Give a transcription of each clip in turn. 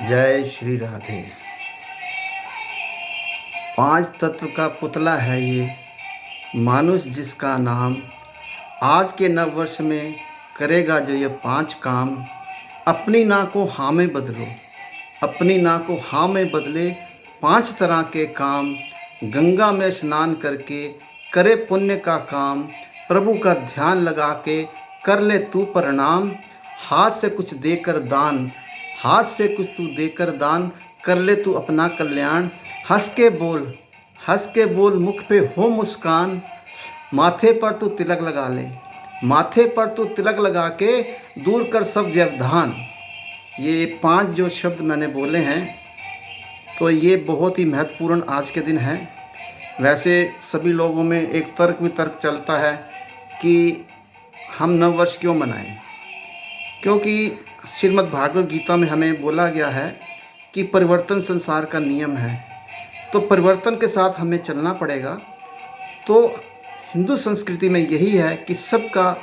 जय श्री राधे। पांच तत्व का पुतला है ये मानुष, जिसका नाम आज के नव वर्ष में करेगा जो ये पांच काम। अपनी ना को हाँ में बदलो, अपनी ना को हाँ में बदले पांच तरह के काम। गंगा में स्नान करके करे पुण्य का काम। प्रभु का ध्यान लगा के कर ले तू प्रणाम। हाथ से कुछ देकर दान, हाथ से कुछ तू देकर दान, कर ले तू अपना कल्याण। हंस के बोल, हंस के बोल, मुख पे हो मुस्कान। माथे पर तू तिलक लगा ले, माथे पर तू तिलक लगा के दूर कर सब व्यवधान। ये पांच जो शब्द मैंने बोले हैं, तो ये बहुत ही महत्वपूर्ण आज के दिन है। वैसे सभी लोगों में एक वितर्क चलता है कि हम नव वर्ष क्यों मनाएं, क्योंकि श्रीमद् भागवत गीता में हमें बोला गया है कि परिवर्तन संसार का नियम है, तो परिवर्तन के साथ हमें चलना पड़ेगा। तो हिंदू संस्कृति में यही है कि सबका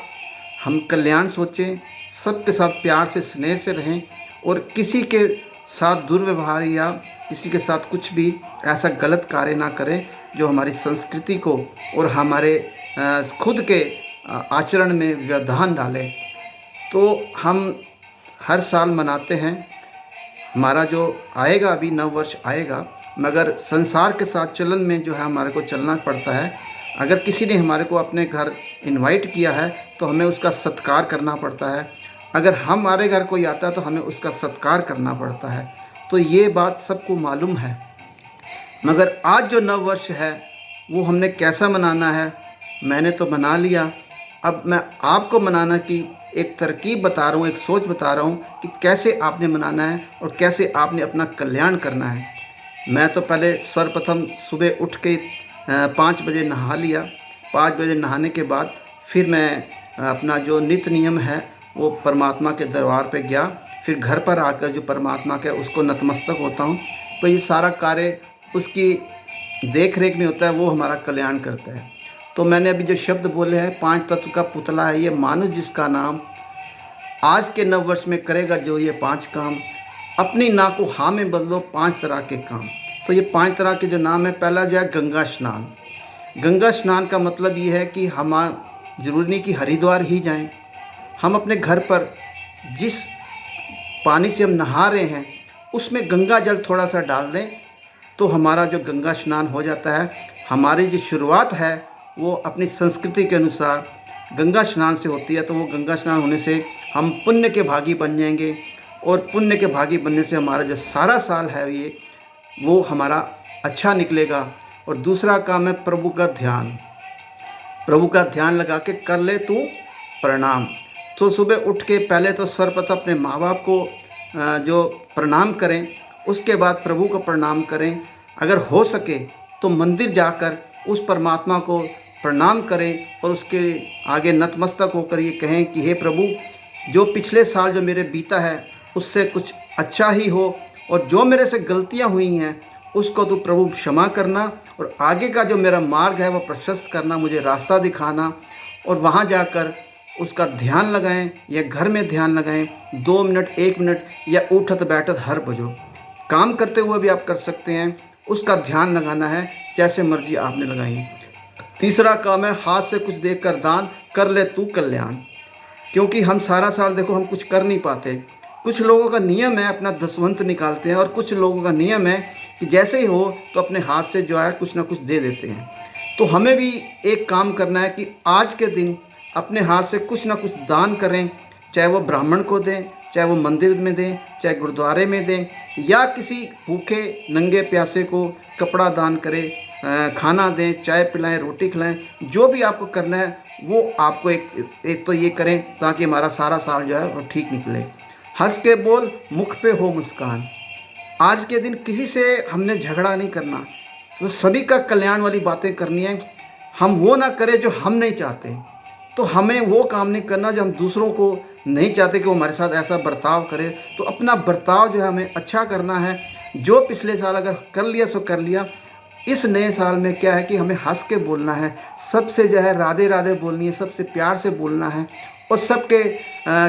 हम कल्याण सोचें, सबके साथ प्यार से स्नेह से रहें और किसी के साथ दुर्व्यवहार या किसी के साथ कुछ भी ऐसा गलत कार्य ना करें जो हमारी संस्कृति को और हमारे खुद के आचरण में व्यवधान डाले। तो हम हर साल मनाते हैं, हमारा जो आएगा अभी नव वर्ष आएगा, मगर संसार के साथ चलन में जो है हमारे को चलना पड़ता है। अगर किसी ने हमारे को अपने घर इनवाइट किया है तो हमें उसका सत्कार करना पड़ता है। अगर हमारे घर कोई आता है तो हमें उसका सत्कार करना पड़ता है। तो ये बात सबको मालूम है। मगर आज जो नव वर्ष है वो हमने कैसा मनाना है, मैंने तो मना लिया। अब मैं आपको मनाना की एक तरकीब बता रहा हूँ, एक सोच बता रहा हूँ कि कैसे आपने मनाना है और कैसे आपने अपना कल्याण करना है। मैं तो पहले सर्वप्रथम सुबह उठ के 5 बजे नहा लिया। 5 बजे नहाने के बाद फिर मैं अपना जो नित्य नियम है वो परमात्मा के दरबार पे गया। फिर घर पर आकर जो परमात्मा के उसको नतमस्तक होता हूँ। तो ये सारा कार्य उसकी देख रेख में होता है, वो हमारा कल्याण करता है। तो मैंने अभी जो शब्द बोले हैं, पांच तत्व का पुतला है ये मानुष, जिसका नाम आज के नव वर्ष में करेगा जो ये पांच काम। अपनी ना को हाँ में बदलो पांच तरह के काम। तो ये पांच तरह के जो नाम है, पहला जो है गंगा स्नान। गंगा स्नान का मतलब ये है कि हम जरूरी नहीं कि हरिद्वार ही जाएं, हम अपने घर पर जिस पानी से हम नहा रहे हैं उसमें गंगा जल थोड़ा सा डाल दें तो हमारा जो गंगा स्नान हो जाता है। हमारी जो शुरुआत है वो अपनी संस्कृति के अनुसार गंगा स्नान से होती है। तो वो गंगा स्नान होने से हम पुण्य के भागी बन जाएंगे और पुण्य के भागी बनने से हमारा जो सारा साल है ये वो हमारा अच्छा निकलेगा। और दूसरा काम है प्रभु का ध्यान। प्रभु का ध्यान लगा के कर ले तू प्रणाम। तो सुबह उठ के पहले तो सर्वप्रथम अपने माँ बाप को जो प्रणाम करें, उसके बाद प्रभु को प्रणाम करें। अगर हो सके तो मंदिर जाकर उस परमात्मा को प्रणाम करें और उसके आगे नतमस्तक होकर ये कहें कि हे प्रभु, जो पिछले साल जो मेरे बीता है उससे कुछ अच्छा ही हो, और जो मेरे से गलतियां हुई हैं उसको तो प्रभु क्षमा करना, और आगे का जो मेरा मार्ग है वो प्रशस्त करना, मुझे रास्ता दिखाना। और वहाँ जाकर उसका ध्यान लगाएं या घर में ध्यान लगाएं, 2 मिनट 1 मिनट या उठत बैठत हर बजो, काम करते हुए भी आप कर सकते हैं। उसका ध्यान लगाना है, जैसे मर्जी आपने लगाई। तीसरा काम है हाथ से कुछ देख कर दान, कर ले तू कल्याण। क्योंकि हम सारा साल देखो हम कुछ कर नहीं पाते। कुछ लोगों का नियम है अपना दसवंत निकालते हैं, और कुछ लोगों का नियम है कि जैसे ही हो तो अपने हाथ से जो है कुछ ना कुछ दे देते हैं। तो हमें भी एक काम करना है कि आज के दिन अपने हाथ से कुछ ना कुछ दान करें, चाहे वो ब्राह्मण को दें, चाहे वो मंदिर में दें, चाहे गुरुद्वारे में दें, या किसी भूखे नंगे प्यासे को कपड़ा दान करें, खाना दें, चाय पिलाएं, रोटी खिलाएं। जो भी आपको करना है वो आपको एक तो ये करें ताकि हमारा सारा साल जो है वो ठीक निकले। हंस के बोल, मुख पे हो मुस्कान। आज के दिन किसी से हमने झगड़ा नहीं करना, तो सभी का कल्याण वाली बातें करनी है। हम वो ना करें जो हम नहीं चाहते, तो हमें वो काम नहीं करना जो हम दूसरों को नहीं चाहते कि वो हमारे साथ ऐसा बर्ताव करे। तो अपना बर्ताव जो है हमें अच्छा करना है। जो पिछले साल अगर कर लिया सो कर लिया। इस नए साल में क्या है कि हमें हंस के बोलना है, सबसे जो है राधे राधे बोलनी है, सबसे प्यार से बोलना है, और सबके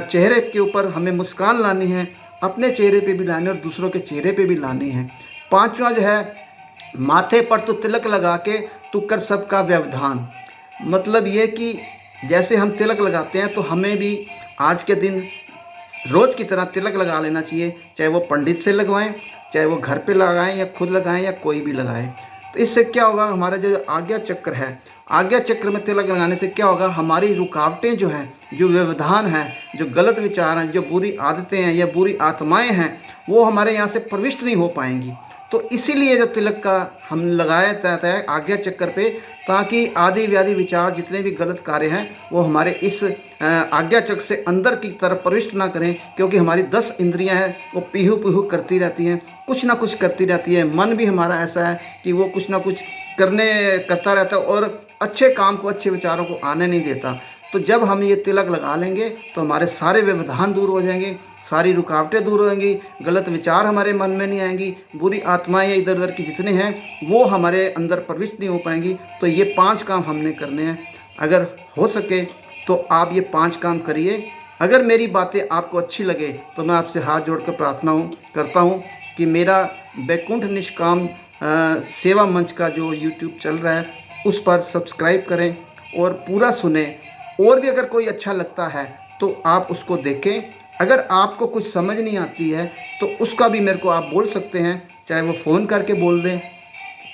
चेहरे के ऊपर हमें मुस्कान लानी है। अपने चेहरे पे भी लानी है और दूसरों के चेहरे पे भी लानी है। पांचवा जो है, माथे पर तो तिलक लगा के तू कर सबका व्यवधान। मतलब ये कि जैसे हम तिलक लगाते हैं तो हमें भी आज के दिन रोज़ की तरह तिलक लगा लेना चाहिए, चाहे वो पंडित से लगवाएं, चाहे वो घर पे लगाएं या खुद लगाएं या कोई भी लगाए। तो इससे क्या होगा, हमारा जो आज्ञा चक्र है, आज्ञा चक्र में तिलक लगाने से क्या होगा, हमारी रुकावटें जो हैं, जो व्यवधान हैं, जो गलत विचार हैं, जो बुरी आदतें हैं या बुरी आत्माएं हैं, वो हमारे यहाँ से प्रविष्ट नहीं हो पाएंगी। तो इसीलिए जो तिलक का हम लगाया जाता है आज्ञा चक्र पे, ताकि आदि व्याधि विचार जितने भी गलत कार्य हैं वो हमारे इस आज्ञा चक्र से अंदर की तरफ प्रविष्ट ना करें। क्योंकि हमारी 10 इंद्रियां हैं, वो पीहू पीहू करती रहती हैं, कुछ ना कुछ करती रहती है। मन भी हमारा ऐसा है कि वो कुछ ना कुछ करता रहता है और अच्छे काम को, अच्छे विचारों को आने नहीं देता। तो जब हम ये तिलक लगा लेंगे तो हमारे सारे व्यवधान दूर हो जाएंगे, सारी रुकावटें दूर होंगी, गलत विचार हमारे मन में नहीं आएंगी, बुरी आत्माएं इधर उधर की जितने हैं वो हमारे अंदर प्रविष्ट नहीं हो पाएंगी। तो ये 5 काम हमने करने हैं। अगर हो सके तो आप ये 5 काम करिए। अगर मेरी बातें आपको अच्छी लगे तो मैं आपसे हाथ जोड़कर प्रार्थना करता हूँ कि मेरा बैकुंठ निष्काम सेवा मंच का जो यूट्यूब चल रहा है उस पर सब्सक्राइब करें और पूरा सुने। और भी अगर कोई अच्छा लगता है तो आप उसको देखें। अगर आपको कुछ समझ नहीं आती है तो उसका भी मेरे को आप बोल सकते हैं, चाहे वो फ़ोन करके बोल दें,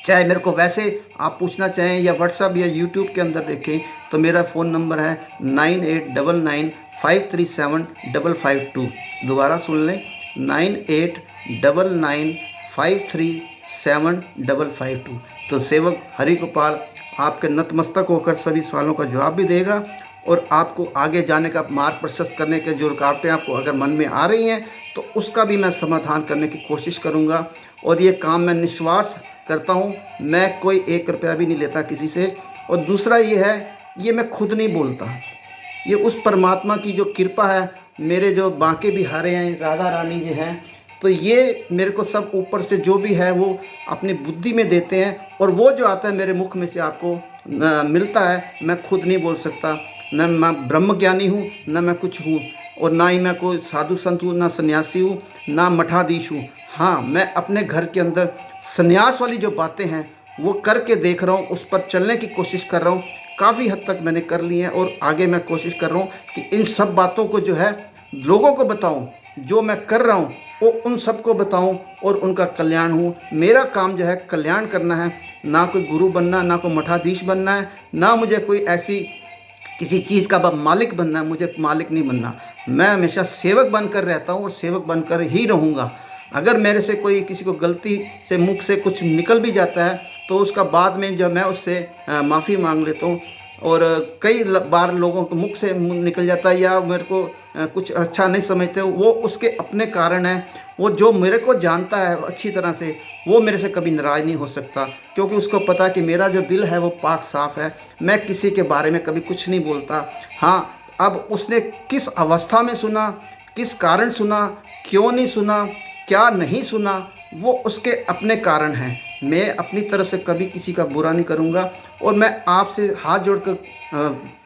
चाहे मेरे को वैसे आप पूछना चाहें या व्हाट्सएप या यूट्यूब के अंदर देखें। तो मेरा फ़ोन नंबर है 9899537552। दोबारा सुन लें, 9899537552। तो सेवक हरि गोपाल आपके नतमस्तक होकर सभी सवालों का जवाब भी देगा और आपको आगे जाने का मार्ग प्रशस्त करने के जो रुकावटें आपको अगर मन में आ रही हैं तो उसका भी मैं समाधान करने की कोशिश करूंगा। और ये काम मैं निश्वास करता हूं, मैं कोई 1 रुपया भी नहीं लेता किसी से। और दूसरा ये है, ये मैं खुद नहीं बोलता, ये उस परमात्मा की जो कृपा है, मेरे जो बांके बिहारे हैं, राधा रानी जी हैं, तो ये मेरे को सब ऊपर से जो भी है वो अपनी बुद्धि में देते हैं। और वो जो आता है मेरे मुख में से आपको मिलता है, मैं खुद नहीं बोल सकता। न मैं ब्रह्म ज्ञानी हूँ, न मैं कुछ हूँ, और ना ही मैं कोई साधु संत हूँ, ना सन्यासी हूँ, ना मठाधीश हूँ। हाँ, मैं अपने घर के अंदर सन्यास वाली जो बातें हैं वो करके देख रहा हूँ, उस पर चलने की कोशिश कर रहा हूँ। काफ़ी हद तक मैंने कर ली है और आगे मैं कोशिश कर रहा हूँ कि इन सब बातों को जो है लोगों को बताऊँ, जो मैं कर रहा हूँ वो उन सबको बताऊँ और उनका कल्याण हूँ। मेरा काम जो है कल्याण करना है, ना कोई गुरु बनना, ना कोई मठाधीश बनना है, ना मुझे कोई ऐसी किसी चीज़ का मालिक बनना है। मुझे मालिक नहीं बनना, मैं हमेशा सेवक बनकर रहता हूँ और सेवक बनकर ही रहूँगा। अगर मेरे से कोई किसी को गलती से मुख से कुछ निकल भी जाता है तो उसका बाद में जब मैं उससे माफ़ी मांग लेता हूँ। और कई बार लोगों को मुख से निकल जाता है या मेरे को कुछ अच्छा नहीं समझते, वो उसके अपने कारण हैं। वो जो मेरे को जानता है अच्छी तरह से, वो मेरे से कभी नाराज़ नहीं हो सकता, क्योंकि उसको पता है कि मेरा जो दिल है वो पाक साफ़ है। मैं किसी के बारे में कभी कुछ नहीं बोलता। हाँ, अब उसने किस अवस्था में सुना, किस कारण सुना, क्यों नहीं सुना, क्या नहीं सुना, वो उसके अपने कारण हैं। मैं अपनी तरफ से कभी किसी का बुरा नहीं करूँगा। और मैं आपसे हाथ जोड़कर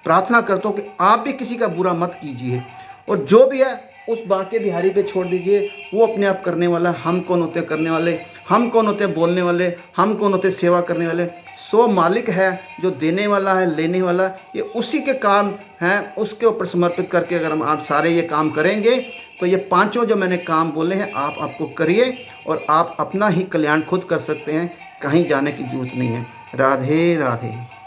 प्रार्थना करता हूँ कि आप भी किसी का बुरा मत कीजिए, और जो भी है उस बांके बिहारी पे छोड़ दीजिए। वो अपने आप करने वाला, हम कौन होते करने वाले, हम कौन होते बोलने वाले, हम कौन होते सेवा करने वाले। सो मालिक है जो देने वाला है, लेने वाला, ये उसी के काम हैं। उसके ऊपर समर्पित करके अगर हम आप सारे ये काम करेंगे तो ये 5 जो मैंने काम बोले हैं आप आपको करिए और आप अपना ही कल्याण खुद कर सकते हैं। कहीं जाने की जरूरत नहीं है। राधे राधे।